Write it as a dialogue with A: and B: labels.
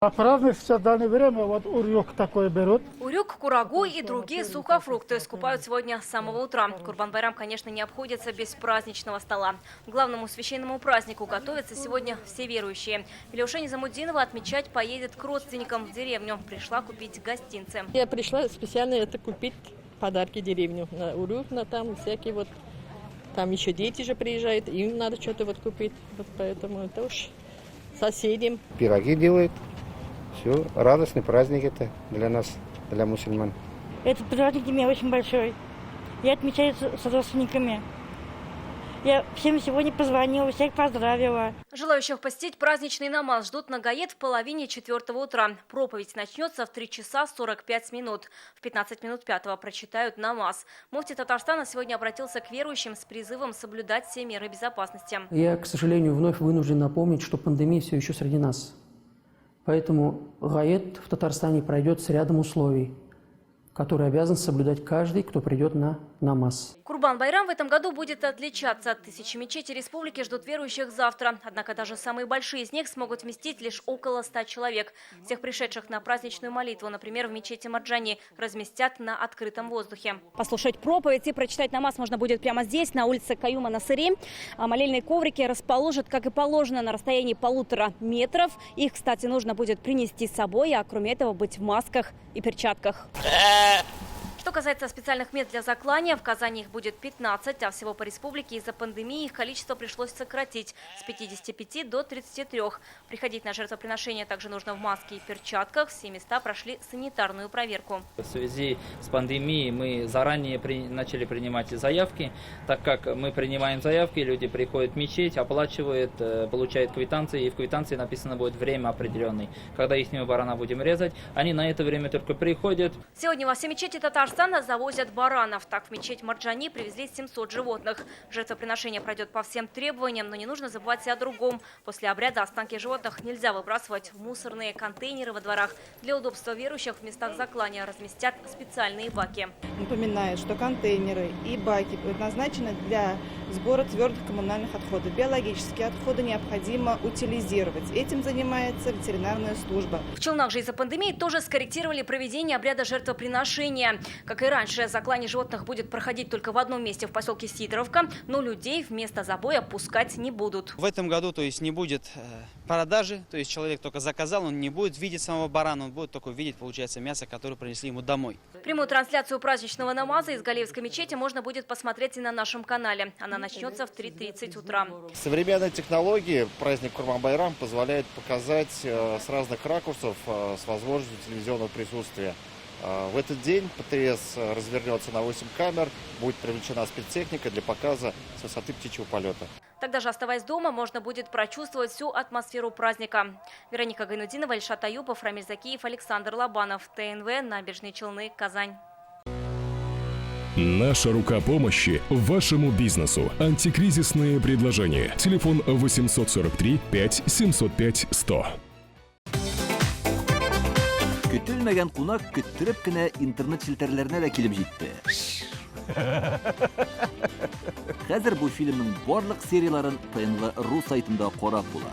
A: А праздник сейчас в данное время вот урюк такой берут.
B: Урюк, курагу и другие сухофрукты скупают сегодня с самого утра. Курбан-байрам, конечно, не обходится без праздничного стола. К главному священному празднику готовятся сегодня все верующие. Илюша Низамуддинова отмечать поедет к родственникам в деревню. Пришла купить гостинцы.
C: Я пришла специально это купить подарки деревню. На урюк, на там всякие вот. Там еще дети же приезжают, им надо что-то вот купить. Вот поэтому это уж соседям.
D: Пироги делают. Все, радостный праздник это для нас, для мусульман.
E: Этот праздник для меня очень большой. Я отмечаю с родственниками. Я всем сегодня позвонила, всех поздравила.
B: Желающих посетить праздничный намаз ждут на Гаед в половине 4 утра. Проповедь начнется в 3 часа 45 минут. В 15 минут 5 прочитают намаз. Муфти Татарстана сегодня обратился к верующим с призывом соблюдать все меры безопасности.
F: Я, к сожалению, вновь вынужден напомнить, что пандемия все еще среди нас. Поэтому Гаед в Татарстане пройдет с рядом условий, которые обязан соблюдать каждый, кто придет на намаз.
B: Курбан-байрам в этом году будет отличаться. Тысячи мечетей республики ждут верующих завтра. Однако даже самые большие из них смогут вместить лишь около 100 человек. Всех пришедших на праздничную молитву, например, в мечети Марджани, разместят на открытом воздухе.
G: Послушать проповедь и прочитать намаз можно будет прямо здесь, на улице Каюма Насыри. А молельные коврики расположат, как и положено, на расстоянии 1,5 метров. Их, кстати, нужно будет принести с собой, а кроме этого быть в масках и перчатках.
B: Что касается специальных мест для заклания, в Казани их будет 15, а всего по республике из-за пандемии их количество пришлось сократить с 55 до 33. Приходить на жертвоприношение также нужно в маске и перчатках. Все места прошли санитарную проверку.
H: В связи с пандемией мы заранее начали принимать заявки. Так как мы принимаем заявки, люди приходят в мечеть, оплачивают, получают квитанции, и в квитанции написано будет время определенное. Когда их барана будем резать, они на это время только приходят.
B: Сегодня во все мечети Татарстана завозят баранов. Так, в мечеть Марджани привезли 700 животных. Жертвоприношение пройдет по всем требованиям, но не нужно забывать и о другом. После обряда останки животных нельзя выбрасывать в мусорные контейнеры во дворах. Для удобства верующих в местах заклания разместят специальные баки.
I: Напоминаю, что контейнеры и баки предназначены для сбора твердых коммунальных отходов. Биологические отходы необходимо утилизировать. Этим занимается ветеринарная служба.
B: В Челнах же из-за пандемии тоже скорректировали проведение обряда жертвоприношения. Как и раньше, заклание животных будет проходить только в одном месте в поселке Сидоровка, но людей вместо забоя пускать не будут.
J: В этом году, то есть, не будет продажи, то есть человек только заказал, он не будет видеть самого барана, он будет только видеть, получается, мясо, которое принесли ему домой.
B: Прямую трансляцию праздничного намаза из Галеевской мечети можно будет посмотреть и на нашем канале. Она начнется в 3:30 утра.
K: Современные технологии праздник Курбан-байрам позволяет показать с разных ракурсов с возможностью телевизионного присутствия. В этот день ПТС развернется на 8 камер, будет привлечена спецтехника для показа с высоты птичьего полета.
B: Тогда же, оставаясь дома, можно будет прочувствовать всю атмосферу праздника. Вероника Гайнудинова, Ильшат Аюпов, Рамиль Закиев, Александр Лобанов. ТНВ, Набережные Челны, Казань.
L: Наша рука помощи вашему бизнесу. Антикризисные предложения. Телефон 843 5 705 100.
M: Көтелмәгән кунак көттөреп кенә интернет челтәрләренә дә килеп җитте. Хәзер бу фильмның барлык серияларын ТНВ.ру сайтында карап була.